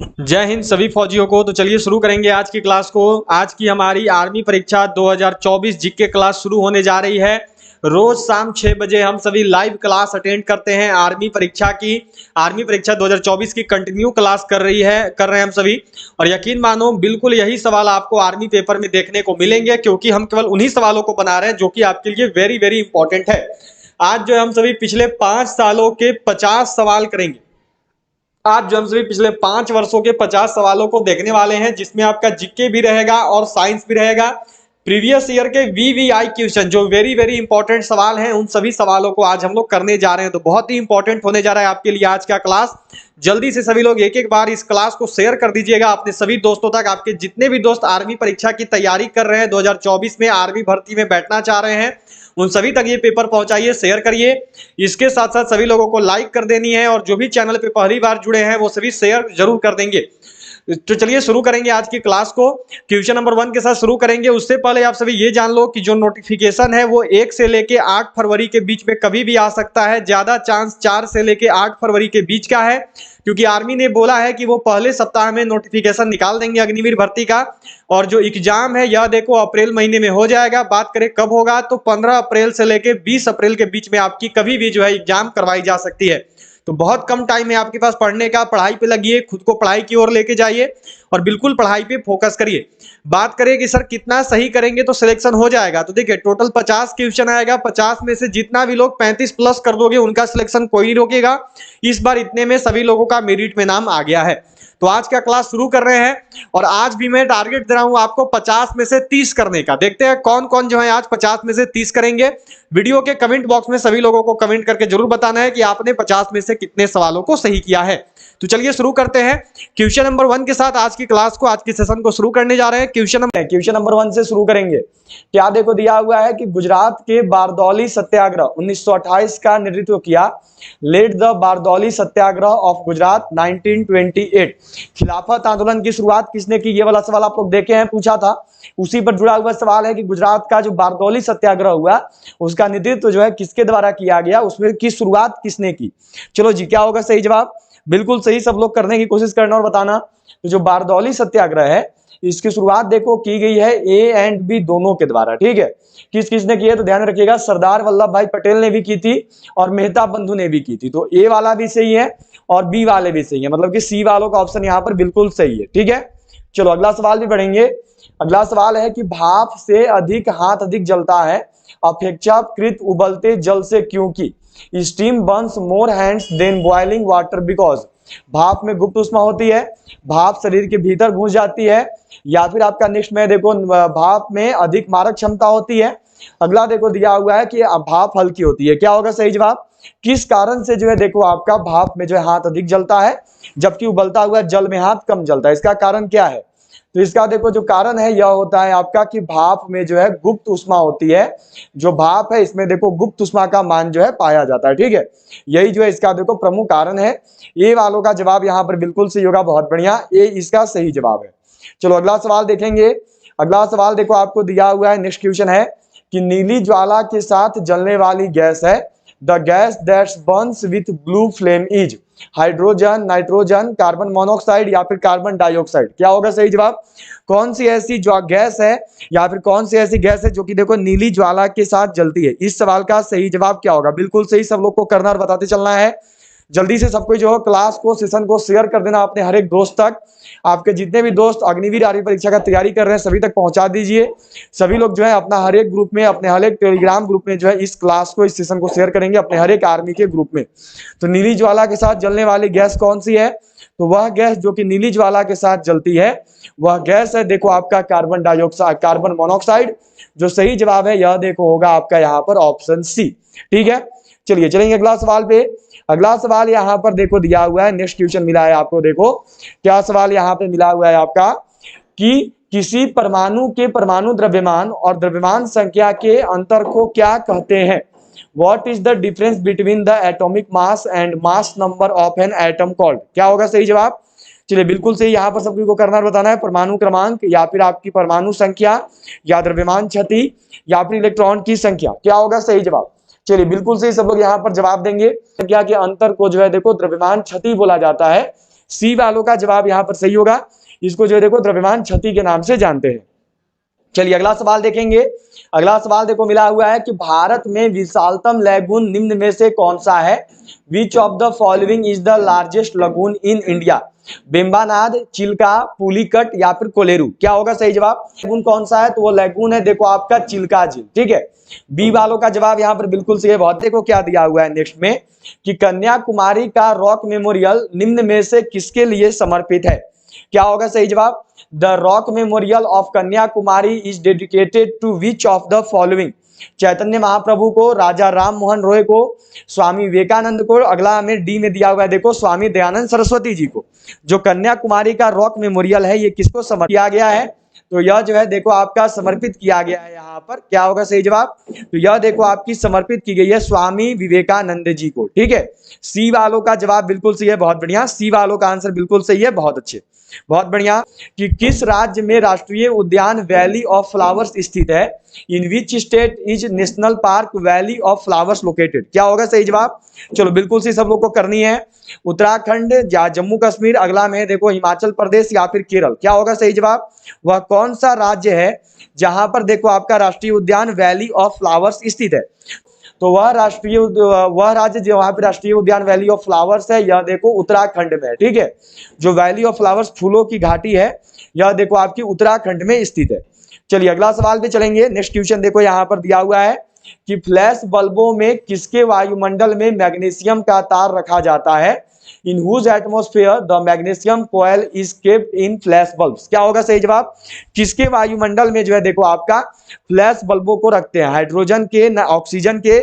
जय हिंद सभी फौजियों को। तो चलिए शुरू करेंगे आज की क्लास को। आज की हमारी आर्मी परीक्षा 2024 जीके क्लास शुरू होने जा रही है। रोज शाम 6 बजे हम सभी लाइव क्लास अटेंड करते हैं आर्मी परीक्षा की। आर्मी परीक्षा 2024 की कंटिन्यू क्लास कर रहे हैं हम सभी। और यकीन मानो बिल्कुल यही सवाल आपको आर्मी पेपर में देखने को मिलेंगे, क्योंकि हम केवल उन्हीं सवालों को बना रहे हैं जो कि आपके लिए वेरी वेरी इंपॉर्टेंट है। आज जो हम सभी पिछले 5 सालों के 50 सवाल करेंगे। आज जो हम सभी पिछले 5 वर्षों के 50 सवालों को देखने वाले हैं, जिसमें आपका जीके भी रहेगा और साइंस भी रहेगा। प्रीवियस ईयर के वीवीआई क्वेश्चन जो वेरी वेरी इंपॉर्टेंट सवाल हैं, उन सभी सवालों को आज हम लोग करने जा रहे हैं। तो बहुत ही इंपॉर्टेंट होने जा रहा है आपके लिए आज का क्लास। जल्दी से सभी लोग एक एक बार इस क्लास को शेयर कर दीजिएगा अपने सभी दोस्तों तक। आपके जितने भी दोस्त आर्मी परीक्षा की तैयारी कर रहे हैं, 2024 में आर्मी भर्ती में बैठना चाह रहे हैं, उन सभी तक ये पेपर पहुंचाइए, शेयर करिए। इसके साथ साथ सभी लोगों को लाइक कर देनी है, और जो भी चैनल पे पहली बार जुड़े हैं वो सभी शेयर जरूर कर देंगे। तो चलिए शुरू करेंगे आज की क्लास को। क्वेश्चन नंबर 1 के साथ शुरू करेंगे। उससे पहले आप सभी ये जान लो कि जो नोटिफिकेशन है वो 1 से लेके 8 फरवरी के बीच में कभी भी आ सकता है। ज्यादा चांस 4 से लेके 8 फरवरी के बीच का है, क्योंकि आर्मी ने बोला है कि वो पहले सप्ताह में नोटिफिकेशन निकाल देंगे अग्निवीर भर्ती का। और जो एग्जाम है यह देखो अप्रैल महीने में हो जाएगा। बात करें कब होगा, तो 15 अप्रैल से लेके 20 अप्रैल के बीच में आपकी कभी भी जो है एग्जाम करवाई जा सकती है। तो बहुत कम टाइम है आपके पास पढ़ने का। पढ़ाई पे लगिए, खुद को पढ़ाई की ओर लेके जाइए और बिल्कुल पढ़ाई पे फोकस करिए। बात करें कि सर कितना सही करेंगे तो सिलेक्शन हो जाएगा, तो देखिए टोटल 50 क्वेश्चन आएगा। 50 में से जितना भी लोग 35 प्लस कर दोगे उनका सिलेक्शन कोई नहीं रोकेगा। इस बार इतने में सभी लोगों का मेरिट में नाम आ गया है। तो आज का क्लास शुरू कर रहे हैं, और आज भी मैं टारगेट दे रहा हूं आपको 50 में से 30 करने का। देखते हैं कौन कौन जो है आज 50 में से 30 करेंगे। वीडियो के कमेंट बॉक्स में सभी लोगों को कमेंट करके जरूर बताना है कि आपने 50 में से कितने सवालों को सही किया है। तो चलिए शुरू करते हैं क्वेश्चन नंबर 1 के साथ आज की क्लास को, आज की सेशन को शुरू करने जा रहे हैं। क्वेश्चन नंबर 1 से शुरू करेंगे। क्या देखो दिया हुआ है कि गुजरात के बारदौली सत्याग्रह 1928 का नेतृत्व किया। Led the Bardoli Satyagraha of Gujarat 1928। खिलाफत आंदोलन की शुरुआत किसने की? ये वाला सवाल आप लोग देखे हैं, पूछा था, उसी पर जुड़ा हुआ सवाल है कि गुजरात का जो बारदौली सत्याग्रह हुआ उसका नेतृत्व जो है किसके द्वारा किया गया, उसमें की शुरुआत किसने की? चलो जी, क्या होगा सही जवाब? बिल्कुल सही, सब लोग करने की कोशिश करना और बताना। तो जो बारदौली सत्याग्रह है इसकी शुरुआत देखो की गई है ए एंड बी दोनों के द्वारा। ठीक है, किस किसने की है तो ध्यान रखिएगा, सरदार वल्लभ भाई पटेल ने भी की थी और मेहता बंधु ने भी की थी। तो ए वाला भी सही है और बी वाले भी सही है, मतलब कि सी वालों का ऑप्शन यहाँ पर बिल्कुल सही है। ठीक है, चलो अगला सवाल भी पढ़ेंगे। अगला सवाल है कि भाप से अधिक हाथ अधिक जलता है, अपेक्षाकृत उबलते जल से, क्योंकि steam burns more hands than boiling water because. भाप में गुप्त उष्मा होती है, भाप शरीर के भीतर घुस जाती है, या फिर आपका नेक्स्ट में देखो भाप में अधिक मारक क्षमता होती है। अगला देखो दिया हुआ है कि भाप हल्की होती है। क्या होगा सही जवाब? किस कारण से जो है देखो आपका भाप में जो है हाथ अधिक जलता है जबकि उबलता हुआ जल में हाथ कम जलता है? इसका कारण क्या है? तो इसका देखो जो कारण है यह होता है आपका कि भाप में जो है गुप्त उष्मा होती है। जो भाप है इसमें देखो गुप्त उष्मा का मान जो है पाया जाता है। ठीक है, यही जो है इसका देखो प्रमुख कारण है। ए वालों का जवाब यहाँ पर बिल्कुल सही होगा, बहुत बढ़िया, ए इसका सही जवाब है। चलो अगला सवाल देखेंगे। अगला सवाल देखो आपको दिया हुआ है, नेक्स्ट क्वेश्चन है कि नीली ज्वाला के साथ जलने वाली गैस है। The gas that's Burns with blue flame is hydrogen, nitrogen, carbon monoxide या फिर कार्बन डाइऑक्साइड? क्या होगा सही जवाब? कौन सी ऐसी जो गैस है या फिर कौन सी ऐसी गैस है जो कि देखो नीली ज्वाला के साथ जलती है? इस सवाल का सही जवाब क्या होगा? बिल्कुल सही, सब लोग को करना और बताते चलना है। जल्दी से सबको जो है क्लास को, सेशन को शेयर कर देना अपने हर एक दोस्त तक। आपके जितने भी दोस्त अग्निवीर आर्मी परीक्षा का तैयारी कर रहे हैं सभी तक पहुंचा दीजिए। सभी लोग जो है अपना हर एक ग्रुप में, अपने हर एक टेलीग्राम ग्रुप में जो है इस क्लास को, इस सेशन को शेयर करेंगे अपने हर एक आर्मी के ग्रुप में। तो नीली ज्वाला के साथ जलने वाली गैस कौन सी है? तो वह गैस जो कि नीली ज्वाला के साथ जलती है वह गैस है देखो आपका कार्बन डाइऑक्साइड, कार्बन मोनोऑक्साइड। जो सही जवाब है यह देखो होगा आपका यहाँ पर ऑप्शन सी। ठीक है, चलिए चलेंगे अगला सवाल पे। अगला सवाल यहाँ पर देखो दिया हुआ है, नेक्स्ट क्वेश्चन मिला है आपको। देखो क्या सवाल यहाँ पे मिला हुआ है आपका कि किसी परमाणु के परमाणु द्रव्यमान और द्रव्यमान संख्या के अंतर को क्या कहते हैं? What is the difference between the atomic mass and mass number of an atom called? क्या होगा सही जवाब? चलिए बिल्कुल सही, यहाँ पर सभी को करना और बताना है। परमाणु क्रमांक या फिर आपकी परमाणु संख्या या द्रव्यमान क्षति या फिर इलेक्ट्रॉन की संख्या? क्या होगा सही जवाब? चलिए बिल्कुल सही, सब लोग यहाँ पर जवाब देंगे। संख्या के अंतर को जो है देखो द्रव्यमान क्षति बोला जाता है, सी वालों का जवाब यहाँ पर सही होगा। इसको जो है देखो द्रव्यमान क्षति के नाम से जानते हैं। चलिए अगला सवाल देखेंगे। अगला सवाल देखो मिला हुआ है कि भारत में विशालतम लैगून निम्न में से कौन सा है? Which of the following is the largest lagoon in India? Vembanad, Chilka, Pulicat या फिर कोलेरू? क्या होगा सही जवाब? लैगून कौन सा है? तो वो लैगून है देखो आपका चिल्का झील। ठीक है, बी वालों का जवाब यहाँ पर बिल्कुल सही है। बहुत देखो क्या दिया हुआ है नेक्स्ट में कि कन्याकुमारी का रॉक मेमोरियल निम्न में से किसके लिए समर्पित है? क्या होगा सही जवाब? The rock memorial of Kanyakumari is dedicated to which of the following? Chaitanya Mahaprabhu को, राजा राम मोहन रॉय को, स्वामी विवेकानंद को, अगला हमें डी में दिया हुआ है देखो स्वामी दयानंद सरस्वती जी को। जो कन्याकुमारी का रॉक मेमोरियल है ये किसको समर्पित किया गया है? तो यह जो है देखो आपका समर्पित किया गया है यहाँ पर। क्या होगा सही जवाब? तो यह देखो आपकी समर्पित की गई है स्वामी विवेकानंद जी को। ठीक है, सी वालों का जवाब बिल्कुल सही है, बहुत बढ़िया। सी वालों का आंसर बिल्कुल सही है, बहुत अच्छे, बहुत बढ़िया। कि किस राज्य में राष्ट्रीय उद्यान वैली ऑफ फ्लावर्स स्थित है? In which state is national park valley of flowers located? क्या होगा सही जवाब? चलो बिल्कुल सही सब लोग को करनी है। उत्तराखंड या जम्मू कश्मीर, अगला में देखो हिमाचल प्रदेश या फिर केरल? क्या होगा सही जवाब? वह कौन सा राज्य है जहां पर देखो आपका राष्ट्रीय उद्यान वैली ऑफ फ्लावर्स स्थित है? तो वह राज्य जो वहां पे राष्ट्रीय उद्यान वैली ऑफ फ्लावर्स है यह देखो उत्तराखंड में है। ठीक है, जो वैली ऑफ फ्लावर्स फूलों की घाटी है यह देखो आपकी उत्तराखंड में स्थित है। चलिए अगला सवाल पे चलेंगे। नेक्स्ट क्वेश्चन देखो यहाँ पर दिया हुआ है कि फ्लैश बल्बों में किसके वायुमंडल में मैग्नीशियम का तार रखा जाता है? In whose atmosphere the magnesium coil is kept in flash bulbs? क्या होगा सही जवाब? किसके वायुमंडल में जो है देखो आपका फ्लैश बल्बों को रखते हैं? हाइड्रोजन के, ऑक्सीजन के,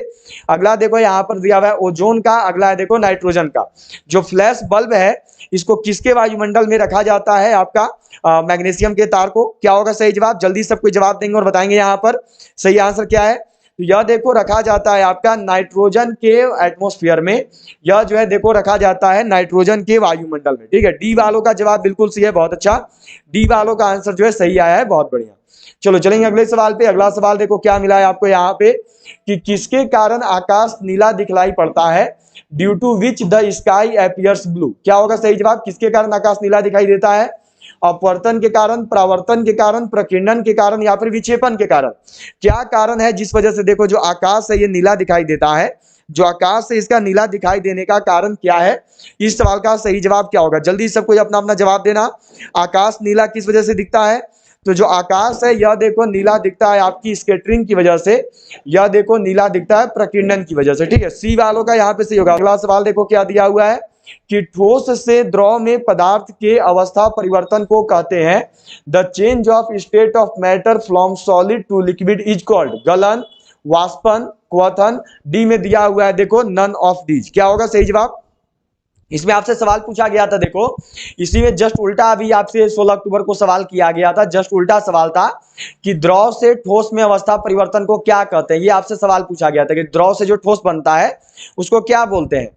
अगला देखो यहाँ पर दिया हुआ है ओजोन का, अगला है देखो नाइट्रोजन का। जो फ्लैश बल्ब है इसको किसके वायुमंडल में रखा जाता है आपका? मैग्नीशियम के तार को। क्या होगा सही जवाब? जल्दी सब कोई जवाब देंगे और बताएंगे यहाँ पर सही आंसर क्या है। तो यह देखो रखा जाता है आपका नाइट्रोजन के एटमॉस्फेयर में, यह जो है देखो रखा जाता है नाइट्रोजन के वायुमंडल में। ठीक है, डी वालों का जवाब बिल्कुल सही है, बहुत अच्छा। डी वालों का आंसर जो है सही आया है, बहुत बढ़िया। चलो चलेंगे अगले सवाल पे। अगला सवाल देखो क्या मिला है आपको यहाँ पे कि किसके कारण आकाश नीला दिखलाई पड़ता है? Due to which the sky appears blue? क्या होगा सही जवाब? किसके कारण आकाश नीला दिखाई देता है? अपवर्तन के कारण, परावर्तन के कारण, प्रकीर्णन के कारण या फिर विक्षेपण के कारण? क्या कारण है जिस वजह से देखो जो आकाश है ये नीला दिखाई देता है? जो आकाश से इसका नीला दिखाई देने का कारण क्या है? इस सवाल का सही जवाब क्या होगा? जल्दी सब कोई अपना अपना जवाब देना। आकाश नीला किस वजह से दिखता है? तो जो आकाश है यह देखो नीला दिखता है आपकी स्कैटरिंग की वजह से, यह देखो नीला दिखता है प्रकीर्णन की वजह से। ठीक है, सी वालों का यहाँ पे सही होगा। अगला सवाल देखो क्या दिया हुआ है कि ठोस से द्रव में पदार्थ के अवस्था परिवर्तन को कहते हैं? The change of state of matter from solid to liquid is called? गलन, वाष्पन, क्वथन? डी में दिया हुआ है देखो नन ऑफ दीज। क्या होगा सही जवाब? इसमें आपसे सवाल पूछा गया था देखो, इसी में जस्ट उल्टा अभी आपसे 16 अक्टूबर को सवाल किया गया था, जस्ट उल्टा सवाल था कि द्रव से ठोस में अवस्था परिवर्तन को क्या कहते हैं। ये आपसे सवाल पूछा गया था कि द्रव से जो ठोस बनता है उसको क्या बोलते हैं।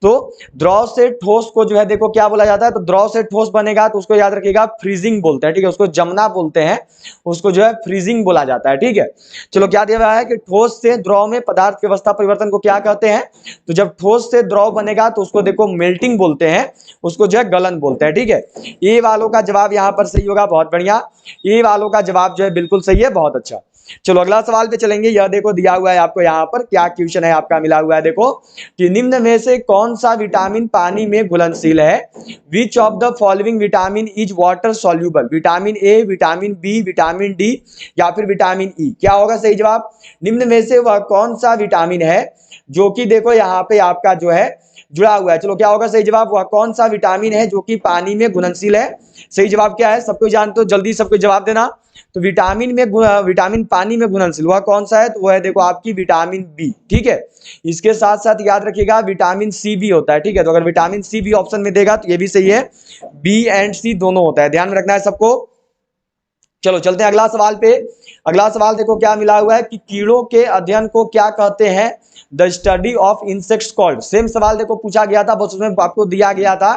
तो द्रव से ठोस को जो है देखो क्या बोला जाता है? तो द्रव से ठोस बनेगा तो उसको याद रखिएगा फ्रीजिंग बोलते हैं। ठीक है, उसको जमना बोलते हैं, उसको जो है फ्रीजिंग बोला जाता है। ठीक है, चलो क्या दिया हुआ है कि ठोस से द्रव में पदार्थ की अवस्था परिवर्तन को क्या कहते हैं? तो जब ठोस से द्रव बनेगा तो उसको देखो मेल्टिंग बोलते हैं, उसको जो है गलन बोलते हैं। ठीक है, ए वालों का जवाब यहाँ पर सही होगा, बहुत बढ़िया। ए वालों का जवाब जो है बिल्कुल सही है, बहुत अच्छा। चलो अगला सवाल पे चलेंगे। यह देखो दिया हुआ है आपको यहाँ पर क्या क्वेश्चन है आपका मिला हुआ है देखो कि निम्न में से कौन सा विटामिन पानी में घुलनशील है? Which of the following vitamin is water soluble? Vitamin A, vitamin B, vitamin D या फिर विटामिन ई? क्या होगा सही जवाब? निम्न में से वह कौन सा विटामिन है जो कि देखो यहाँ पे आपका जो है जुड़ा हुआ है? चलो क्या होगा सही जवाब? वह कौन सा विटामिन है जो कि पानी में घुलनशील है? सही जवाब क्या है? सबको जानते हो, जल्दी सबको जवाब देना। तो विटामिन पानी में घुलनशील वह कौन सा है? तो वह है देखो आपकी विटामिन बी। ठीक है, इसके साथ साथ याद रखिएगा विटामिन सी भी होता है। ठीक है, तो अगर विटामिन सी भी ऑप्शन में देगा तो ये भी सही है, बी एंड सी दोनों होता है, ध्यान में रखना है सबको। चलो चलते हैं अगला सवाल पे। अगला सवाल देखो क्या मिला हुआ है कि कीड़ों के अध्ययन को क्या कहते हैं? The study of insects called? Same सवाल देखो पूछा गया था, बस उसमें आपको दिया गया था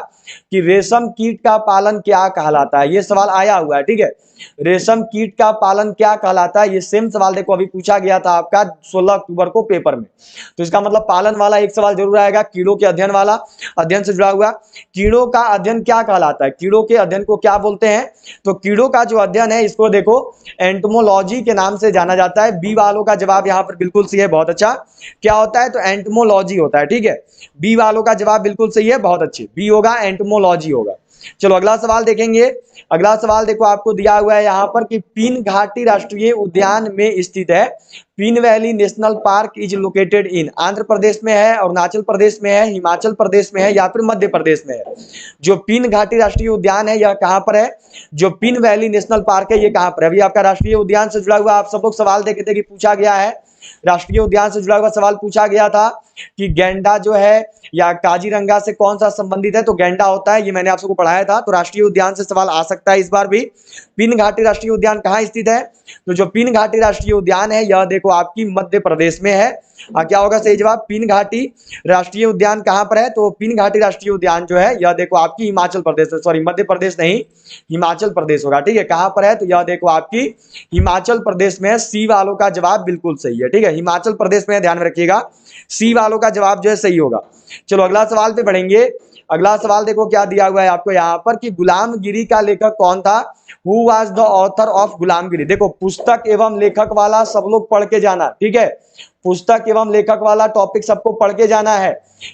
कि रेशम कीट का पालन क्या कहलाता है। ये सवाल आया हुआ है, ठीक है। रेशम कीट का पालन क्या कहलाता है, ये सेम सवाल देखो अभी पूछा गया था आपका 16 अक्टूबर को पेपर में। तो इसका मतलब पालन वाला एक सवाल जरूर आएगा, कीड़ों के अध्ययन वाला, अध्ययन से जुड़ा हुआ। कीड़ों का अध्ययन क्या कहलाता है, कीड़ों के अध्ययन को क्या बोलते हैं? तो कीड़ों का जो अध्ययन है इसको देखो एंटोमोलॉजी के नाम से जाना जाता है। बी वालों का जवाब यहाँ पर बिल्कुल सही है, बहुत अच्छा। क्या होता है? तो एंटोमोलॉजी होता है, ठीक है। बी वालों का जवाब बिल्कुल सही है, बहुत अच्छे, बी होगा, एंटोमोलॉजी होगा। चलो अगला सवाल देखेंगे। अगला सवाल देखो आपको दिया हुआ है यहाँ पर कि पीन घाटी राष्ट्रीय उद्यान में स्थित है। Pin valley national park is located in, Andhra Pradesh में है, अरुणाचल प्रदेश में है, हिमाचल प्रदेश में है या फिर मध्य प्रदेश में है। जो पीन घाटी राष्ट्रीय उद्यान है यह कहाँ पर है? जो पीन वैली नेशनल पार्क है ये कहाँ पर है? अभी आपका राष्ट्रीय उद्यान से जुड़ा हुआ आप सब लोग सवाल देखे थे कि पूछा गया है, राष्ट्रीय उद्यान से जुड़ा हुआ सवाल पूछा गया था कि गैंडा जो है या काजीरंगा से कौन सा संबंधित है, तो गैंडा होता है, ये मैंने आप सबको पढ़ाया था। तो राष्ट्रीय उद्यान से सवाल आ सकता है इस बार भी। पीन घाटी राष्ट्रीय उद्यान कहाँ स्थित है? तो जो पीन घाटी राष्ट्रीय उद्यान है यह देखो आपकी मध्य प्रदेश में है। क्या होगा सही जवाब? पीन घाटी राष्ट्रीय उद्यान कहाँ पर है? तो पीन घाटी राष्ट्रीय उद्यान जो है यह देखो आपकी हिमाचल प्रदेश, सॉरी मध्य प्रदेश नहीं, हिमाचल प्रदेश होगा, ठीक है। कहाँ पर है? तो यह देखो आपकी हिमाचल प्रदेश में है। सी वालों का जवाब बिल्कुल सही है, ठीक है, हिमाचल प्रदेश में, ध्यान में रखिएगा, सी वालों का जवाब जो है सही होगा। चलो अगला सवाल पे बढ़ेंगे। अगला सवाल देखो क्या दिया हुआ है आपको यहाँ पर कि गुलामगिरी का लेखक कौन था? Who was the author of गुलामगिरी? देखो पुस्तक एवं लेखक वाला सब लोग पढ़ के जाना, ठीक है, पुस्तक एवं लेखक वाला टॉपिक सबको पढ़ के जाना है,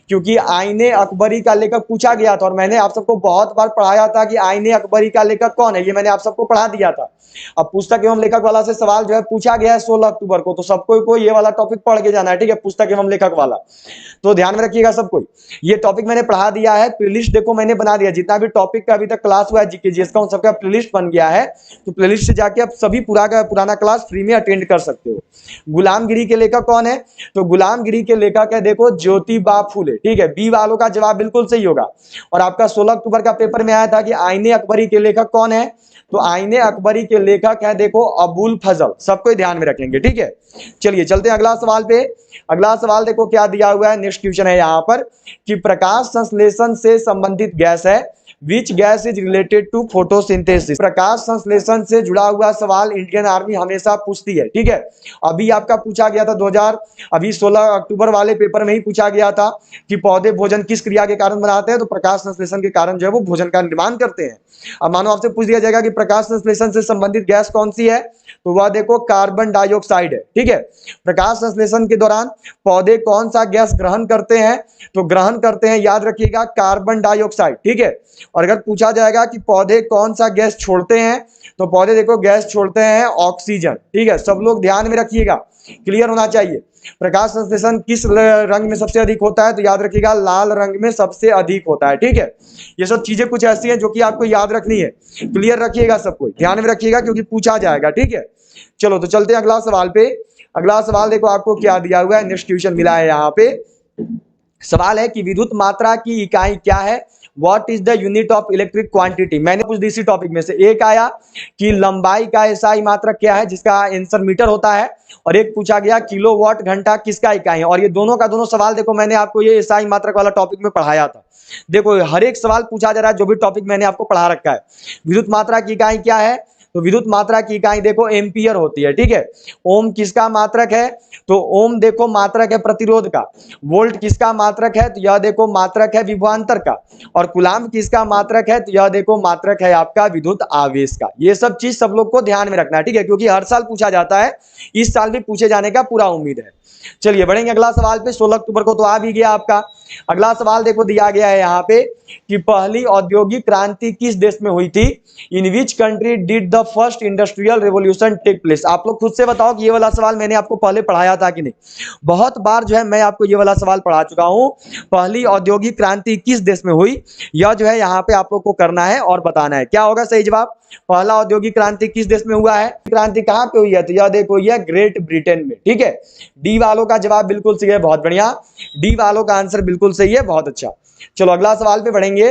क्योंकि आईने अकबरी का लेखक पूछा गया था और मैंने आप सबको बहुत बार पढ़ाया था कि आईने अकबरी का लेखक कौन है, ये मैंने आप सबको पढ़ा दिया था। अब पुस्तक एवं लेखक वाला से सवाल जो है पूछा गया है 16 अक्टूबर को, तो सबको को ये वाला टॉपिक पढ़ के जाना है, ठीक है, पुस्तक एवं लेखक वाला। तो ध्यान में रखिएगा सबको, ये टॉपिक मैंने पढ़ा दिया है, प्लेलिस्ट देखो मैंने बना दिया, जितना भी टॉपिक का अभी तक क्लास हुआ है जीके जीएस का उन सबका प्लेलिस्ट बन गया है। तो प्लेलिस्ट से जाके आप सभी पूरा का पुराना क्लास फ्री में अटेंड कर सकते हो। गुलामगिरी के लेखक कौन है? तो गुलामगिरी के लेखक है देखो ज्योतिबा फूले, ठीक है, बी वालों का जवाब बिल्कुल सही होगा। और आपका 16 अक्टूबर का पेपर में आया था कि आईने अकबरी के लेखक कौन है? तो आईने अकबरी के लेखक है देखो अबुल फजल, सबको ध्यान में रखेंगे, ठीक है। चलिए चलते हैं अगला सवाल पे। अगला सवाल देखो क्या दिया हुआ है, नेक्स्ट क्वेश्चन है यहाँ पर कि प्रकाश संश्लेषण से संबंधित गैस है, which gas is related to photosynthesis. प्रकाश संश्लेषण से जुड़ा हुआ सवाल इंडियन आर्मी हमेशा पूछती है, ठीक है। अभी आपका पूछा गया था 16 अक्टूबर वाले पेपर में ही पूछा गया था कि पौधे भोजन किस क्रिया के कारण बनाते हैं, तो प्रकाश संश्लेषण के कारण जो है वो भोजन का निर्माण करते हैं। अब मानो आपसे पूछ दिया जाएगा कि प्रकाश संश्लेषण से संबंधित गैस कौन सी है, तो वह देखो कार्बन डाइऑक्साइड है, ठीक है। प्रकाश संश्लेषण के दौरान पौधे कौन सा गैस ग्रहण करते हैं, तो ग्रहण करते हैं, याद रखिएगा, कार्बन डाइऑक्साइड, ठीक है। और अगर पूछा जाएगा कि पौधे कौन सा गैस छोड़ते हैं, तो पौधे देखो गैस छोड़ते हैं ऑक्सीजन, ठीक है। सब लोग ध्यान में रखिएगा, क्लियर होना चाहिए। प्रकाश संश्लेषण किस रंग में सबसे अधिक होता है, तो याद रखिएगा लाल रंग में सबसे अधिक होता है, ठीक है। ये सब चीजें कुछ ऐसी हैं जो कि आपको याद रखनी है, क्लियर रखिएगा, सबको ध्यान में रखिएगा क्योंकि पूछा जाएगा, ठीक है। चलो तो चलते हैं अगला सवाल पे। अगला सवाल देखो आपको क्या दिया हुआ है, नेक्स्ट क्वेश्चन मिला है यहाँ पे। सवाल है कि विद्युत मात्रा की इकाई क्या है, what is the unit of electric quantity. मैंने पूछ दी इसी टॉपिक में से, एक आया कि लंबाई का एसआई मात्रक क्या है जिसका आंसर मीटर होता है, और एक पूछा गया किलोवाट घंटा किसका इकाई है। और ये दोनों का दोनों सवाल देखो मैंने आपको ये एसआई मात्रक वाला टॉपिक में पढ़ाया था। देखो हर एक सवाल पूछा जा रहा है जो भी टॉपिक मैंने आपको पढ़ा रखा है। विद्युत मात्रा की इकाई क्या है, तो विद्युत मात्रा की इकाई देखो एम्पियर होती है, ठीक है। ओम किसका मात्रक है, तो ओम देखो मात्रक है प्रतिरोध का। वोल्ट किसका मात्रक है, तो यह देखो मात्रक है विभवांतर का। और कूलाम किसका मात्रक है, तो यह देखो मात्रक है आपका विद्युत आवेश का। ये सब चीज सब लोग को ध्यान में रखना है, ठीक है, क्योंकि हर साल पूछा जाता है, इस साल भी पूछे जाने का पूरा उम्मीद है। चलिए बढ़ेंगे अगला सवाल पे। 16 अक्टूबर को तो आ भी गया आपका। अगला सवाल देखो दिया गया है यहाँ पे कि पहली औद्योगिक क्रांति किस देश में हुई थी, in which country did the first industrial revolution take place. आप लोग खुद से बताओ कि ये वाला सवाल मैंने आपको पहले पढ़ाया था कि नहीं। बहुत बार जो है मैं आपको ये वाला सवाल पढ़ा चुका हूं, पहली औद्योगिक क्रांति किस देश में हुई, यह जो है यहाँ पे आप लोग को करना है और बताना है। क्या होगा सही जवाब, पहला औद्योगिक क्रांति किस देश में हुआ है, क्रांति कहां पे हुई है, तो यह देखो यह ग्रेट ब्रिटेन में, ठीक है। डी वालों का जवाब बिल्कुल सही है, बहुत बढ़िया, डी वालों का आंसर बिल्कुल सही है, बहुत अच्छा। चलो अगला सवाल पे बढ़ेंगे।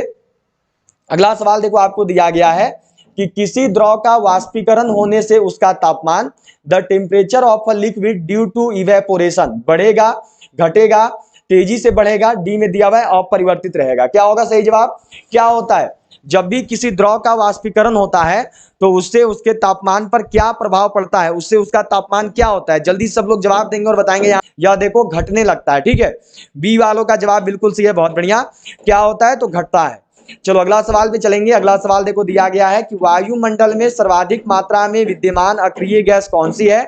अगला सवाल देखो आपको दिया गया है कि किसी द्रव का वाष्पीकरण होने से उसका तापमान, the temperature of a liquid due to evaporation, बढ़ेगा, घटेगा, तेजी से बढ़ेगा, डी में दिया हुआ है अपरिवर्तित रहेगा। क्या होगा सही जवाब? क्या होता है जब भी किसी द्रव का वाष्पीकरण होता है तो उससे उसके तापमान पर क्या प्रभाव पड़ता है, उससे उसका तापमान क्या होता है? जल्दी सब लोग जवाब देंगे और बताएंगे। यहाँ यह देखो घटने लगता है, ठीक है। बी वालों का जवाब बिल्कुल सही है, बहुत बढ़िया। क्या होता है? तो घटता है। चलो अगला सवाल पे चलेंगे। अगला सवाल देखो दिया गया है कि वायुमंडल में सर्वाधिक मात्रा में विद्यमान अक्रिय गैस कौन सी है?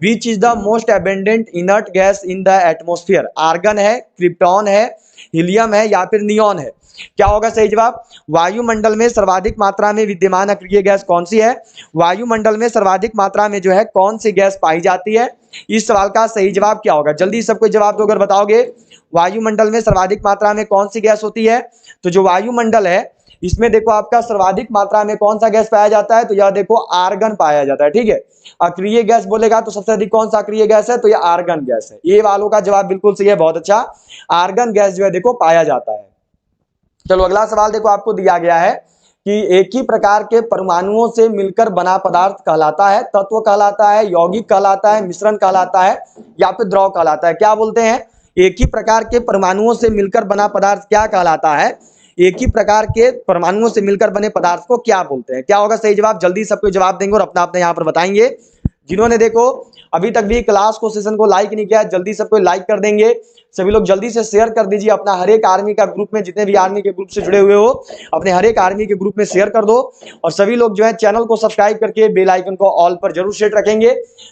Which is the most abundant inert gas in the atmosphere? Argon है, क्रिप्टॉन है, हीलियम है या फिर नियॉन है? क्या होगा सही जवाब? वायुमंडल में सर्वाधिक मात्रा में विद्यमान अक्रिय गैस कौन सी है? वायुमंडल में सर्वाधिक मात्रा में जो है कौन सी गैस पाई जाती है? इस सवाल का सही जवाब क्या होगा? जल्दी सबको जवाब दो अगर बताओगे। वायुमंडल में सर्वाधिक मात्रा में कौन सी गैस होती है? तो जो वायुमंडल है इसमें देखो आपका सर्वाधिक मात्रा में कौन सा गैस पाया जाता है? तो यह देखो आर्गन पाया जाता है, ठीक है। अक्रिय गैस बोलेगा तो सबसे अधिक कौन सा अक्रिय गैस है? तो यह आर्गन गैस है। ये वालों का जवाब बिल्कुल सही है, बहुत अच्छा। आर्गन गैस जो है देखो पाया जाता है। चलो अगला सवाल देखो आपको दिया गया है कि एक ही प्रकार के परमाणुओं से मिलकर बना पदार्थ कहलाता है, तत्व कहलाता है, यौगिक कहलाता है, मिश्रण कहलाता है या फिर द्रव कहलाता है? क्या बोलते हैं? एक ही प्रकार के परमाणुओं से मिलकर बना पदार्थ क्या कहलाता है? एक ही प्रकार के परमाणुओं से मिलकर बने पदार्थ को क्या बोलते हैं? क्या होगा सही जवाब? जल्दी सबको जवाब देंगे और अपना अपना यहाँ पर बताएंगे। जिन्होंने देखो अभी तक भी क्लास को सेशन को लाइक नहीं किया, जल्दी सबको लाइक कर देंगे। सभी लोग जल्दी से शेयर कर दीजिए अपना हर एक आर्मी का ग्रुप में, जितने भी आर्मी के ग्रुप से जुड़े हुए हो अपने हर एक आर्मी के ग्रुप में शेयर कर दो। और सभी लोग जो है चैनल को सब्सक्राइब करके बेल आइकन को ऑल पर जरूर सेट रखेंगे।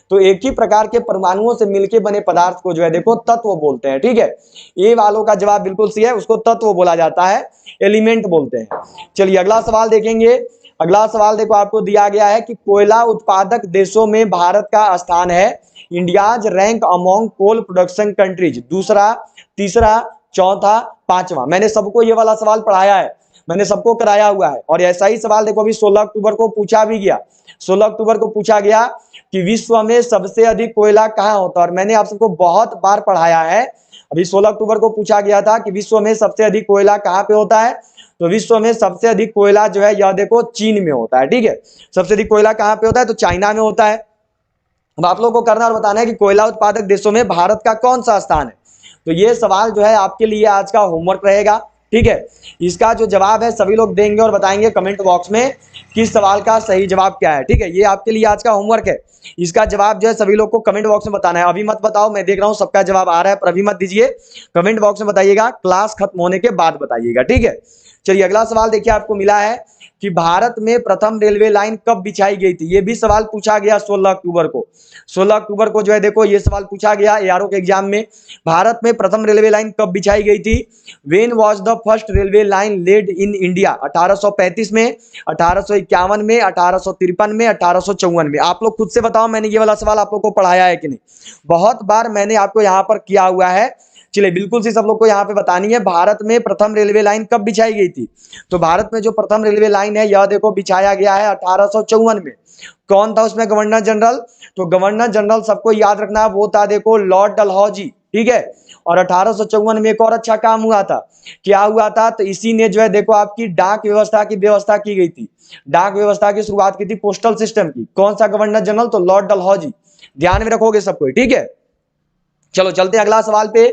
तो एक ही प्रकार के परमाणुओं से मिलकर बने पदार्थ को जो है देखो तत्व बोलते हैं, ठीक है। ये वालों का जवाब बिल्कुल सही है, उसको तत्व बोला जाता है, एलिमेंट बोलते हैं। चलिए अगला सवाल देखेंगे। अगला सवाल देखो आपको दिया गया है कि कोयला उत्पादक देशों में भारत का स्थान है। India's rank among coal production countries, दूसरा, तीसरा, चौथा, पांचवा। मैंने सबको ये वाला सवाल पढ़ाया है, मैंने सबको कराया हुआ है। और ऐसा ही सवाल देखो अभी 16 अक्टूबर को पूछा भी गया। 16 अक्टूबर को पूछा गया कि विश्व में सबसे अधिक कोयला कहाँ होता है, और मैंने आप सबको बहुत बार पढ़ाया है। अभी 16 अक्टूबर को पूछा गया था कि विश्व में सबसे अधिक कोयला कहाँ पे होता है? तो विश्व में सबसे अधिक कोयला जो है यह देखो चीन में होता है, ठीक है। सबसे अधिक कोयला कहाँ पे होता है? तो चाइना में होता है। अब आप लोगों को करना और बताना है कि कोयला उत्पादक देशों में भारत का कौन सा स्थान है। तो ये सवाल जो है आपके लिए आज का होमवर्क रहेगा, ठीक है। इसका जो जवाब है सभी लोग देंगे और बताएंगे कमेंट बॉक्स में कि इस सवाल का सही जवाब क्या है, ठीक है। ये आपके लिए आज का होमवर्क है। इसका जवाब जो है सभी लोग को कमेंट बॉक्स में बताना है। अभी मत बताओ, मैं देख रहा हूं सबका जवाब आ रहा है, पर अभी मत दीजिए, कमेंट बॉक्स में बताइएगा, क्लास खत्म होने के बाद बताइएगा, ठीक है। चलिए अगला सवाल देखिए आपको मिला है कि भारत में प्रथम रेलवे लाइन कब बिछाई गई थी? ये भी सवाल पूछा गया 16 अक्टूबर को। 16 अक्टूबर को जो है देखो ये सवाल पूछा गया एआरओ के एग्जाम में। भारत में प्रथम रेलवे लाइन कब बिछाई गई थी? When was the first railway line laid in India? 1835 में, 1851 में, 1853 में, 1854 में? आप लोग खुद से बताओ, मैंने ये वाला सवाल आप लोग को पढ़ाया है कि नहीं? बहुत बार मैंने आपको यहाँ पर किया हुआ है। चलिए बिल्कुल सी सब लोग को यहाँ पे बतानी है, भारत में प्रथम रेलवे लाइन कब बिछाई गई थी? तो भारत में जो प्रथम रेलवे लाइन है यह देखो बिछाया गया है 1854 में। कौन था उसमें गवर्नर जनरल? तो गवर्नर जनरल सबको याद रखना वो था देखो लॉर्ड डलहौजी, ठीक है। और 1854 में एक और अच्छा काम हुआ था। क्या हुआ था? तो इसी ने जो है देखो आपकी डाक व्यवस्था की व्यवस्था की गई थी। डाक व्यवस्था की शुरुआत की थी पोस्टल सिस्टम की। कौन सा गवर्नर जनरल? तो लॉर्ड डलहौजी। ध्यान में रखोगे सबको, ठीक है। चलो चलते हैं अगला सवाल पे।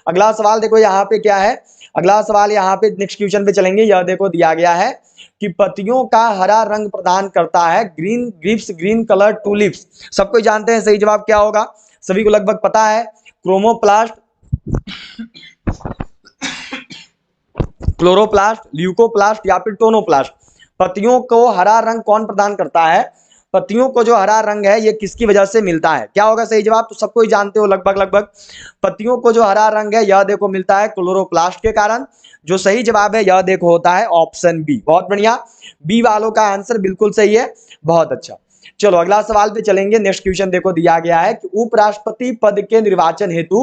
अगला सवाल देखो यहाँ पे क्या है। अगला सवाल यहाँ पे नेक्स्ट क्वेश्चन पे चलेंगे। यह देखो दिया गया है कि पत्तियों का हरा रंग प्रदान करता है green grips green colour tulips. सबको जानते हैं, सही जवाब क्या होगा? सभी को लगभग पता है। क्रोमोप्लास्ट, क्लोरोप्लास्ट, ल्यूकोप्लास्ट या फिर टोनोप्लास्ट। पत्तियों को हरा रंग कौन प्रदान करता है? पत्तियों को जो हरा रंग है ये किसकी वजह से मिलता है? क्या होगा सही जवाब? तो सबको ही जानते हो लगभग। पत्तियों को जो हरा रंग है यह देखो मिलता है क्लोरोप्लास्ट के कारण। जो सही जवाब है यह देखो होता है ऑप्शन बी। बहुत बढ़िया, बी वालों का आंसर बिल्कुल सही है, बहुत अच्छा। चलो अगला सवाल पे चलेंगे। नेक्स्ट क्वेश्चन देखो दिया गया है कि उपराष्ट्रपति पद के निर्वाचन हेतु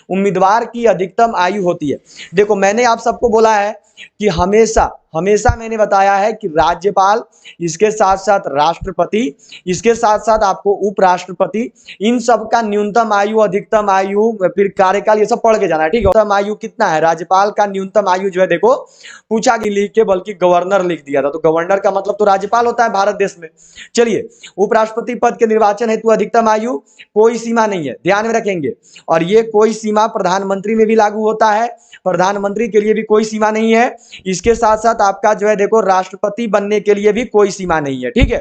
उम्मीदवार की अधिकतम आयु होती है। देखो मैंने आप सबको बोला है कि हमेशा हमेशा मैंने बताया है कि राज्यपाल, इसके साथ साथ राष्ट्रपति, इसके साथ साथ आपको उपराष्ट्रपति, इन सब का न्यूनतम आयु, अधिकतम आयु, फिर कार्यकाल, ये सब पढ़ के जाना है, ठीक है। न्यूनतम आयु कितना है? राज्यपाल का न्यूनतम आयु जो है देखो पूछा कि लिख के, बल्कि गवर्नर लिख दिया था, तो गवर्नर का मतलब तो राज्यपाल होता है भारत देश में। चलिए, उपराष्ट्रपति पद के निर्वाचन हेतु अधिकतम आयु कोई सीमा नहीं है, ध्यान में रखेंगे। और ये कोई सीमा प्रधानमंत्री में भी लागू होता है, प्रधानमंत्री के लिए भी कोई सीमा नहीं है। इसके साथ साथ आपका जो है देखो राष्ट्रपति बनने के लिए भी कोई सीमा नहीं है, ठीक है।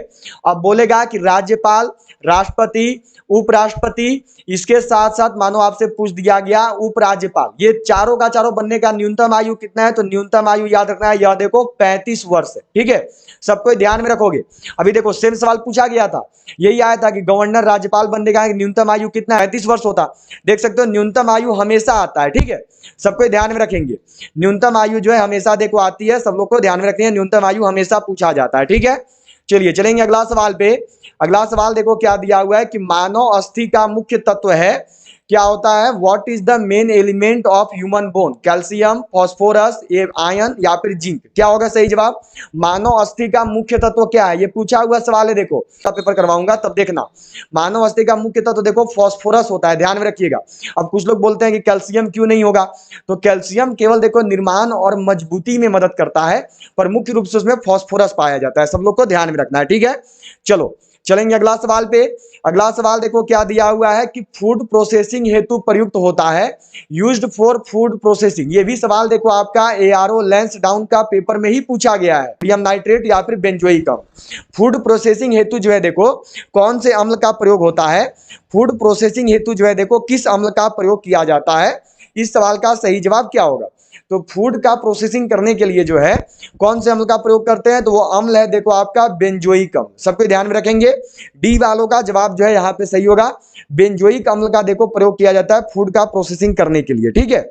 अब बोलेगा कि राज्यपाल, राष्ट्रपति, उपराष्ट्रपति, इसके साथ साथ मानो आपसे पूछ दिया गया उपराज्यपाल, ये चारों का चारों बनने का न्यूनतम आयु कितना है? तो न्यूनतम आयु याद रखना है, यह देखो 35 वर्ष है, ठीक है। सबको ध्यान में रखोगे। अभी देखो सेम सवाल पूछा गया था, यही आया था कि गवर्नर, राज्यपाल बनने का न्यूनतम आयु कितना? 35 वर्ष होता। देख सकते हो न्यूनतम आयु हमेशा आता है, ठीक है। सबको ध्यान में रखेंगे, न्यूनतम आयु जो है हमेशा देखो आती है, सब लोग को ध्यान में रखनी है, न्यूनतम आयु हमेशा पूछा जाता है, ठीक है। चलिए चलेंगे अगला सवाल पे। अगला सवाल देखो क्या दिया हुआ है कि मानव अस्थि का मुख्य तत्व है, क्या होता है? What is the main element of human bone? Calcium, phosphorus, iron या फिर जिंक? क्या होगा सही जवाब? मानव अस्थि का मुख्य तत्व क्या है? ये पूछा हुआ सवाल है, देखो पेपर करवाऊंगा तब देखना। मानव अस्थि का मुख्य तत्व देखो फास्फोरस होता है, ध्यान में रखिएगा। अब कुछ लोग बोलते हैं कि कैल्शियम क्यों नहीं होगा, तो कैल्शियम केवल देखो निर्माण और मजबूती में मदद करता है, पर मुख्य रूप से उसमें फास्फोरस पाया जाता है, सब लोग को ध्यान में रखना है, ठीक है। चलो चलेंगे अगला सवाल पे। अगला सवाल देखो क्या दिया हुआ है कि फूड प्रोसेसिंग हेतु प्रयुक्त होता है, यूज्ड फॉर फूड प्रोसेसिंग। ये भी सवाल देखो आपका एआरओ लैंसडाउन का पेपर में ही पूछा गया है, सोडियम नाइट्रेट या फिर बेंजोइक अम्ल। फूड प्रोसेसिंग हेतु जो है देखो कौन से अम्ल का प्रयोग होता है? फूड प्रोसेसिंग हेतु जो है देखो किस अम्ल का प्रयोग किया जाता है? इस सवाल का सही जवाब क्या होगा? तो फूड का प्रोसेसिंग करने के लिए जो है कौन से अम्ल का प्रयोग करते हैं? तो वो अम्ल है देखो आपका बेंजोइक अम्ल। सबको ध्यान में रखेंगे, डी वालों का जवाब जो है यहाँ पे सही होगा। बेंजोइक अम्ल का देखो प्रयोग किया जाता है फूड का प्रोसेसिंग करने के लिए, ठीक है।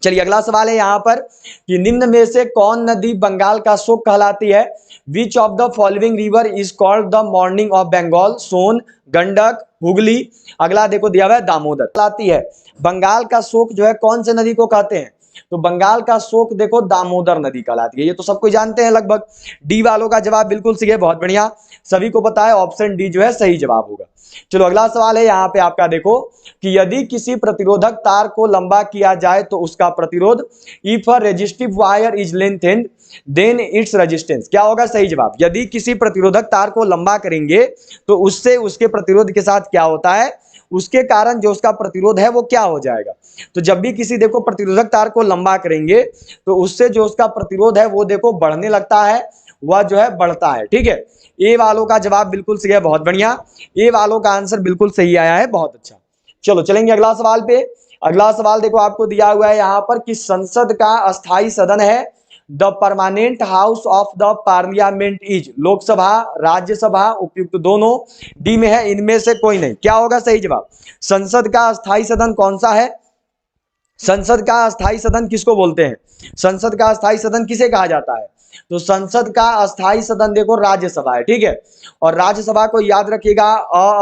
चलिए अगला सवाल है यहाँ पर कि निम्न में से कौन नदी बंगाल का शोक कहलाती है? Which of the following river is called the mourning of Bengal? Son, Gandak, Hooghly. अगला देखो दिया हुआ है दामोदर। कहलाती है बंगाल का शोक जो है कौन से नदी को कहते हैं? तो बंगाल का शोक देखो दामोदर नदी कहलाती है, ये तो सबको जानते हैं लगभग। डी वालों का जवाब बिल्कुल सही है, बहुत बढ़िया, सभी को पता है, ऑप्शन डी जो है सही जवाब होगा। चलो अगला सवाल है यहाँ पे आपका देखो कि यदि किसी प्रतिरोधक तार को लंबा किया जाए तो उसका प्रतिरोध, if a resistive wire is lengthened then its resistance. क्या होगा सही जवाब? यदि किसी प्रतिरोधक तार को लंबा करेंगे तो उससे उसके प्रतिरोध के साथ क्या होता है? उसके कारण जो उसका प्रतिरोध है वो क्या हो जाएगा? तो जब भी किसी देखो प्रतिरोधक तार को लंबा करेंगे तो उससे जो उसका प्रतिरोध है वो देखो बढ़ने लगता है, वह जो है बढ़ता है, ठीक है। ए वालों का जवाब बिल्कुल सही है, बहुत बढ़िया, ए वालों का आंसर बिल्कुल सही आया है, बहुत अच्छा। चलो चलेंगे अगला सवाल पे। अगला सवाल देखो आपको दिया हुआ है यहाँ पर कि संसद का अस्थाई सदन है, the permanent house of the parliament is? Lok Sabha, Rajya Sabha, उपयुक्त दोनों, डी में है इनमें से कोई नहीं। क्या होगा सही जवाब? संसद का अस्थाई सदन कौन सा है? संसद का अस्थाई सदन किसको बोलते हैं? संसद का अस्थाई सदन किसे कहा जाता है? तो संसद का अस्थाई सदन देखो राज्यसभा है, ठीक है। और राज्यसभा को याद रखिएगा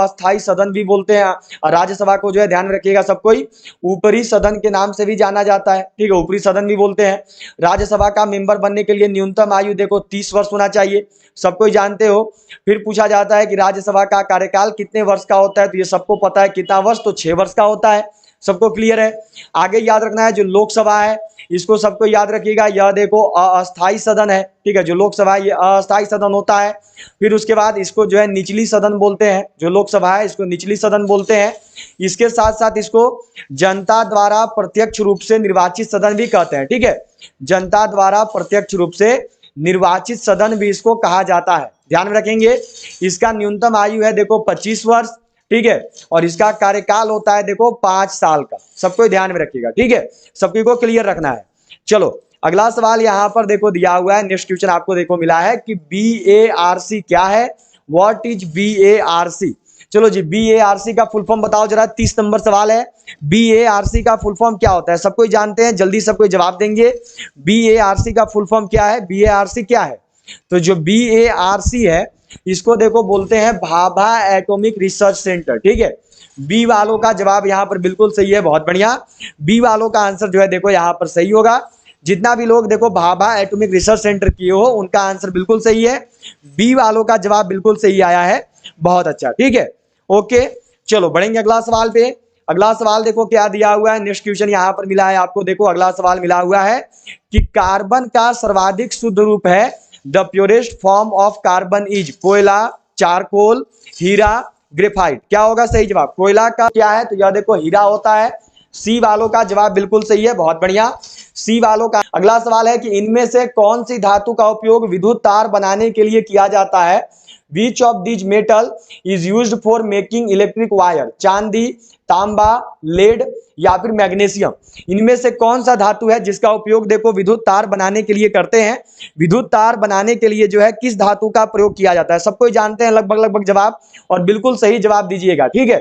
अस्थाई सदन भी बोलते हैं, और राज्यसभा को जो है ध्यान रखिएगा सब कोई ऊपरी सदन के नाम से भी जाना जाता है, ठीक है, ऊपरी सदन भी बोलते हैं। राज्यसभा का मेंबर बनने के लिए न्यूनतम आयु देखो 30 वर्ष होना चाहिए, सब कोई जानते हो। फिर पूछा जाता है कि राज्यसभा का कार्यकाल कितने वर्ष का होता है? तो ये सबको पता है कितना वर्ष, तो 6 वर्ष का होता है, सबको क्लियर है। आगे याद रखना है जो लोकसभा है इसको सबको याद रखिएगा, यह देखो अस्थाई सदन है, ठीक है, जो लोकसभा है ये अस्थाई सदन होता है। फिर उसके बाद इसको जो है निचली सदन बोलते हैं, जो लोकसभा है इसको निचली सदन बोलते हैं। इसके साथ साथ इसको जनता द्वारा प्रत्यक्ष रूप से निर्वाचित सदन भी कहते हैं, ठीक है, जनता द्वारा प्रत्यक्ष रूप से निर्वाचित सदन भी इसको कहा जाता है, ध्यान में रखेंगे। इसका न्यूनतम आयु है देखो 25 वर्ष, ठीक है, और इसका कार्यकाल होता है देखो 5 साल का, सबको ध्यान में रखिएगा, ठीक है, सभी को क्लियर रखना है। चलो अगला सवाल यहाँ पर देखो दिया हुआ है, नेक्स्ट क्वेश्चन आपको देखो मिला है कि BARC क्या है? What is BARC? चलो जी, BARC का फुल फॉर्म बताओ जरा, 30 नंबर सवाल है। BARC का फुल फॉर्म क्या होता है? सबको जानते हैं, जल्दी सबको जवाब देंगे। BARC का फुल फॉर्म क्या है? BARC क्या है? तो जो BARC है इसको देखो बोलते हैं भाभा एटॉमिक रिसर्च सेंटर, ठीक है। बी वालों का जवाब यहाँ पर बिल्कुल सही है, बहुत बढ़िया, बी वालों का आंसर जो है देखो यहाँ पर सही होगा। जितना भी लोग देखो भाभा एटॉमिक रिसर्च सेंटर किए हो उनका आंसर बिल्कुल सही है। बी वालों का जवाब बिल्कुल सही आया है, बहुत अच्छा, ठीक है, ओके। चलो बढ़ेंगे अगला सवाल पे। अगला सवाल देखो क्या दिया हुआ है, नेक्स्ट क्वेश्चन यहां पर मिला है आपको। देखो अगला सवाल मिला हुआ है कि कार्बन का सर्वाधिक शुद्ध रूप है, the purest form of carbon is कोयला, चारकोल, हीरा, ग्रेफाइट। क्या होगा सही जवाब? कोयला का क्या है तो यह देखो हीरा होता है। सी वालों का जवाब बिल्कुल सही है, बहुत बढ़िया, सी वालों का। अगला सवाल है कि इनमें से कौन सी धातु का उपयोग विद्युत तार बनाने के लिए किया जाता है? Which of this metal is used for making electric wire? चांदी, तांबा, लेड या फिर मैग्नीशियम। इनमें से कौन सा धातु है जिसका उपयोग देखो विद्युत तार बनाने के लिए करते हैं? विद्युत तार बनाने के लिए जो है किस धातु का प्रयोग किया जाता है? सबको जानते हैं लगभग जवाब, और बिल्कुल सही जवाब दीजिएगा, ठीक है।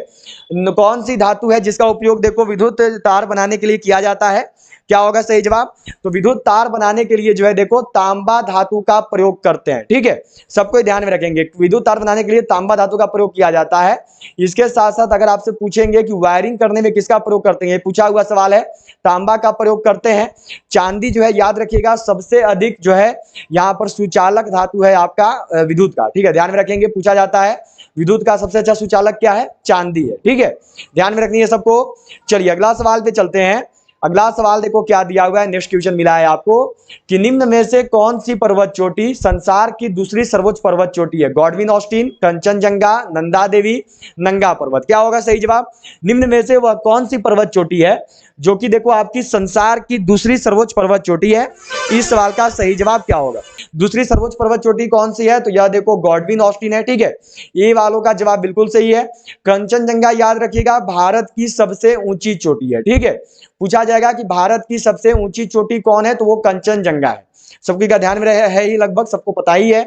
कौन सी धातु है जिसका उपयोग देखो विद्युत तार बनाने के लिए किया जाता है? क्या होगा सही जवाब? तो विद्युत तार बनाने के लिए जो है देखो तांबा धातु का प्रयोग करते हैं, ठीक है। सबको ध्यान में रखेंगे, विद्युत तार बनाने के लिए तांबा धातु का प्रयोग किया जाता है। इसके साथ साथ अगर आपसे पूछेंगे कि वायरिंग करने में किसका प्रयोग करते हैं, पूछा हुआ सवाल है, तांबा का प्रयोग करते हैं। चांदी जो है याद रखिएगा सबसे अधिक जो है यहाँ पर सुचालक धातु है आपका विद्युत का, ठीक है, ध्यान में रखेंगे, पूछा जाता है विद्युत का सबसे अच्छा सुचालक क्या है? चांदी है, ठीक है, ध्यान में रखनी है सबको। चलिए अगला सवाल पे चलते हैं। अगला सवाल देखो क्या दिया हुआ है, नेक्स्ट क्वेश्चन मिला है आपको कि निम्न में से कौन सी पर्वत चोटी संसार की दूसरी सर्वोच्च पर्वत चोटी है? गॉडविन ऑस्टिन, कंचनजंगा, नंदा देवी, नंगा पर्वत। क्या होगा सही जवाब? निम्न में से वह कौन सी पर्वत चोटी है जो कि देखो आपकी संसार की दूसरी सर्वोच्च पर्वत चोटी है? इस सवाल का सही जवाब क्या होगा? दूसरी सर्वोच्च पर्वत चोटी कौन सी है तो यह देखो गॉडविन ऑस्टिन है, ठीक है, ये वालों का जवाब बिल्कुल सही है। कंचनजंगा याद रखिएगा भारत की सबसे ऊंची चोटी है, ठीक है, पूछा जाएगा कि भारत की सबसे ऊंची चोटी कौन है तो वो कंचनजंगा है। सबकी का ध्यान में है ही, लगभग सबको पता ही है।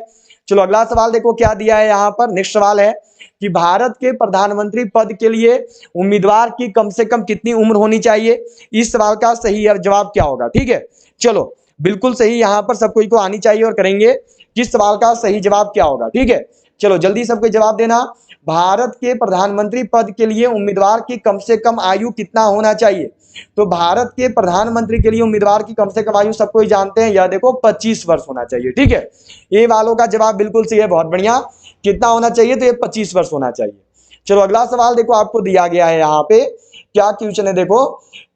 चलो अगला सवाल देखो क्या दिया है यहाँ पर। नेक्स्ट सवाल है कि भारत के प्रधानमंत्री पद के लिए उम्मीदवार की कम से कम कितनी उम्र होनी चाहिए? इस सवाल का सही जवाब क्या होगा? ठीक है, चलो बिल्कुल सही, यहाँ पर सब कोई को आनी चाहिए और करेंगे। किस सवाल का सही जवाब क्या होगा? ठीक है, चलो जल्दी सबको जवाब देना। भारत के प्रधानमंत्री पद के लिए उम्मीदवार की कम से कम आयु कितना होना चाहिए? तो भारत के प्रधानमंत्री के लिए उम्मीदवार की कम से कम आयु सबको ही जानते हैं, यह देखो 25 वर्ष होना चाहिए, ठीक है, ये वालों का जवाब बिल्कुल सही है, बहुत बढ़िया। कितना होना चाहिए तो ये 25 वर्ष होना चाहिए। चलो अगला सवाल देखो आपको दिया गया है यहाँ पे, क्या क्वेश्चन है देखो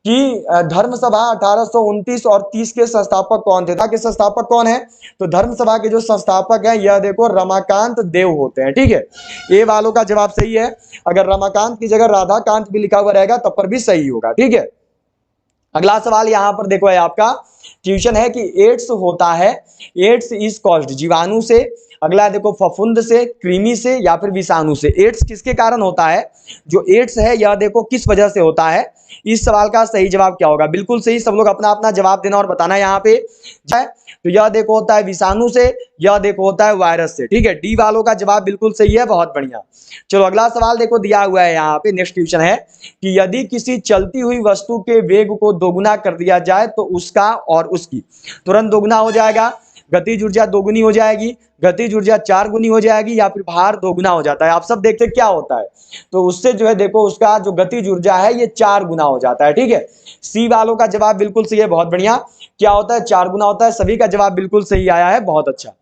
कि धर्म सभा 1829 और 30 के संस्थापक कौन थे? के संस्थापक कौन है? तो धर्म सभा के जो संस्थापक हैं यह देखो रमाकांत देव होते हैं, ठीक है, ये वालों का जवाब सही है। अगर रमाकांत की जगह राधाकांत भी लिखा हुआ रहेगा तब पर भी सही होगा, ठीक है। अगला सवाल यहाँ पर देखो है आपका, ट्यूशन है कि एड्स होता है, एड्स इज कॉज्ड जीवाणु से, अगला देखो फफूंद से, कृमि से या फिर विषाणु से। एड्स किसके कारण होता है? जो एड्स है यह देखो किस वजह से होता है? इस सवाल का सही जवाब क्या होगा? बिल्कुल सही, सब लोग अपना अपना जवाब देना और बताना यहाँ पे। तो यह देखो होता है विषाणु से, यह देखो होता है वायरस से, ठीक है, डी वालों का जवाब बिल्कुल सही है, बहुत बढ़िया। चलो अगला सवाल देखो दिया हुआ है यहाँ पे, नेक्स्ट क्वेश्चन है कि यदि किसी चलती हुई वस्तु के वेग को दोगुना कर दिया जाए तो उसका और उसकी तुरंत दोगुना हो जाएगा, गतिज ऊर्जा दोगुनी हो जाएगी, गतिज ऊर्जा 4 गुनी हो जाएगी या फिर भार दोगुना हो जाता है? आप सब देखते क्या होता है, तो उससे जो है देखो उसका जो गतिज ऊर्जा है ये 4 गुना हो जाता है, ठीक है, सी वालों का जवाब बिल्कुल सही है, बहुत बढ़िया। क्या होता है? 4 गुना होता है, सभी का जवाब बिल्कुल सही आया है, बहुत अच्छा।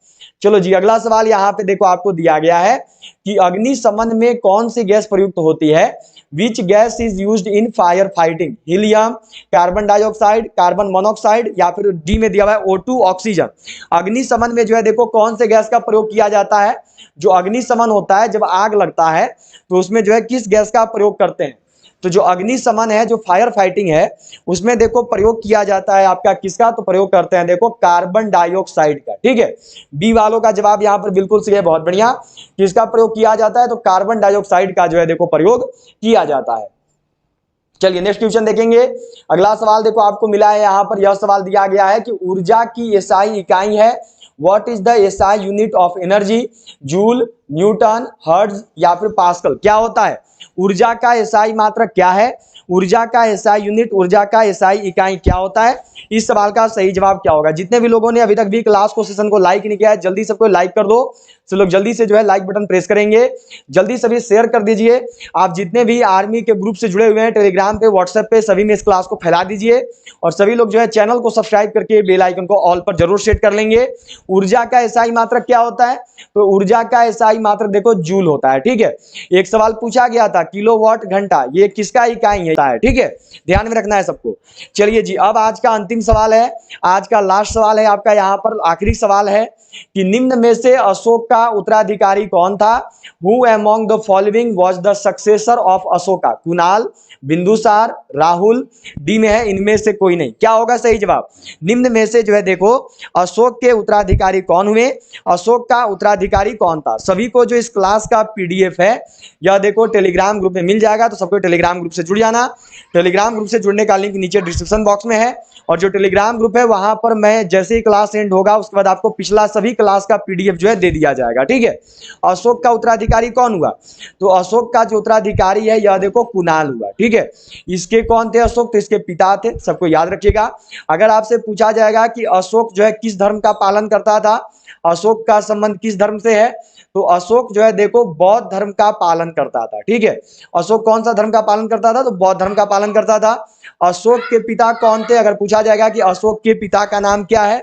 चलो जी अगला सवाल यहाँ पे देखो आपको दिया गया है कि अग्निशमन में कौन सी गैस प्रयुक्त होती है? Which gas is used in fire fighting? Helium, carbon dioxide, carbon monoxide या फिर डी में दिया हुआ है O2 ऑक्सीजन। अग्निशमन में जो है देखो कौन से गैस का प्रयोग किया जाता है? जो अग्निशमन होता है जब आग लगता है तो उसमें जो है किस गैस का प्रयोग करते हैं? तो जो अग्निशमन है, जो फायर फाइटिंग है, उसमें देखो प्रयोग किया जाता है आपका किसका? तो प्रयोग करते हैं देखो कार्बन डाइऑक्साइड का, ठीक है, बी वालों का जवाब यहाँ पर बिल्कुल सही है, बहुत बढ़िया। किसका प्रयोग किया जाता है? तो कार्बन डाइऑक्साइड का जो है देखो प्रयोग किया जाता है। चलिए नेक्स्ट क्वेश्चन देखेंगे। अगला सवाल देखो आपको मिला है यहाँ पर, यह सवाल दिया गया है कि ऊर्जा की एसआई इकाई है, what is the SI unit of energy? Joule, Newton, hertz या फिर पास्कल। क्या होता है? ऊर्जा का एसआई मात्रक क्या है? ऊर्जा का एसआई यूनिट, ऊर्जा का एसआई इकाई क्या होता है? इस सवाल का सही जवाब क्या होगा? जितने भी लोगों ने अभी तक भी क्लास को सेशन को लाइक नहीं किया है जल्दी सबको लाइक कर दो, सब लोग जल्दी से जो है लाइक बटन प्रेस करेंगे, जल्दी सभी शेयर कर दीजिए। आप जितने भी आर्मी के ग्रुप से जुड़े हुए हैं टेलीग्राम पे, व्हाट्सएप पे, सभी में इस क्लास को फैला दीजिए और सभी लोग जो है चैनल को सब्सक्राइब करके बेल आइकन को ऑल पर जरूर सेट कर लेंगे। ऊर्जा का एसआई मात्रक क्या होता है? तो ऊर्जा का एसआई मात्रक देखो जूल होता है, ठीक है। एक सवाल पूछा गया था किलोवाट घंटा, ये किसका इकाई है, ठीक है, ध्यान में रखना है सबको। चलिए जी, अब आज का अंतिम सवाल है, आज का लास्ट सवाल है आपका, यहाँ पर आखिरी सवाल है कि निम्न में से अशोक का उत्तराधिकारी कौन था? Who among the following was the successor of Ashoka? Kunal, Bindusara, Rahul, D में है इनमें से कोई नहीं। क्या होगा सही जवाब? निम्न में से जो है देखो अशोक के उत्तराधिकारी कौन हुए, अशोक का उत्तराधिकारी कौन था। सभी को जो इस क्लास का पीडीएफ है यह देखो टेलीग्राम ग्रुप में मिल जाएगा, तो सबको टेलीग्राम ग्रुप से जुड़ जाना। टेलीग्राम ग्रुप से जुड़ने का लिंक नीचे डिस्क्रिप्शन बॉक्स में है, और जो टेलीग्राम ग्रुप है वहां पर मैं जैसे ही क्लास एंड होगा उसके बाद आपको पिछला सभी क्लास का पीडीएफ जो है दे दिया जाएगा, ठीक है। अशोक का उत्तराधिकारी कौन हुआ? तो अशोक का जो उत्तराधिकारी है यह देखो कुणाल हुआ, ठीक है। इसके कौन थे अशोक? तो इसके पिता थे, सबको याद रखिएगा। अगर आपसे पूछा जाएगा कि अशोक जो है किस धर्म का पालन करता था, अशोक का संबंध किस धर्म से है, तो अशोक जो है देखो बौद्ध धर्म का पालन करता था, ठीक है। अशोक कौन सा धर्म का पालन करता था? तो बौद्ध धर्म का पालन करता था। अशोक के पिता कौन थे? अगर पूछा जाएगा कि अशोक के पिता का नाम क्या है,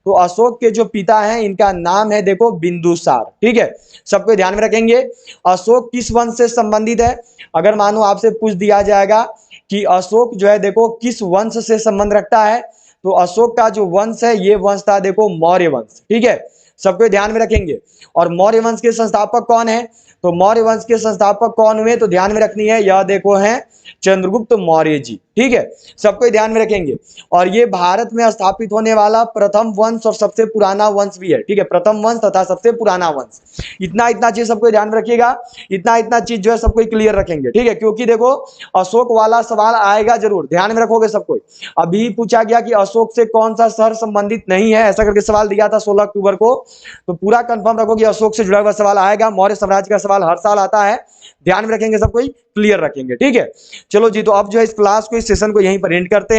तो अशोक के जो पिता हैं इनका नाम है देखो बिंदुसार, ठीक है। सबको ध्यान में रखेंगे। अशोक किस वंश से संबंधित है? अगर मानो आपसे पूछ दिया जाएगा कि अशोक जो है देखो किस वंश से संबंध रखता है, तो अशोक का जो वंश है ये वंश था देखो मौर्य वंश, ठीक है। सबको ध्यान में रखेंगे। और मौर्य वंश के संस्थापक कौन है? तो मौर्य वंश के संस्थापक कौन हुए? तो ध्यान में रखनी है, यह देखो है चंद्रगुप्त मौर्य जी, ठीक है। सबको ध्यान में रखेंगे। और ये भारत में स्थापित होने वाला प्रथम वंश और सबसे पुराना वंश भी है, ठीक है, प्रथम वंश तथा सबसे पुराना वंश। इतना चीज सबको ध्यान में रखिएगा, इतना चीज जो है सबको क्लियर रखेंगे, ठीक है। क्योंकि देखो अशोक वाला सवाल आएगा जरूर, ध्यान में रखोगे सबको। अभी पूछा गया कि अशोक से कौन सा शहर संबंधित नहीं है, ऐसा करके सवाल दिया था 16 अक्टूबर को, तो पूरा कंफर्म रखो कि अशोक से जुड़ा हुआ सवाल आएगा। मौर्य साम्राज्य का सवाल हर साल आता है, ध्यान में रखेंगे, सबको क्लियर रखेंगे, ठीक है। चलो जी, तो अब जो है इस क्लास को, इस सेशन को यहीं पर एंड करते हैं।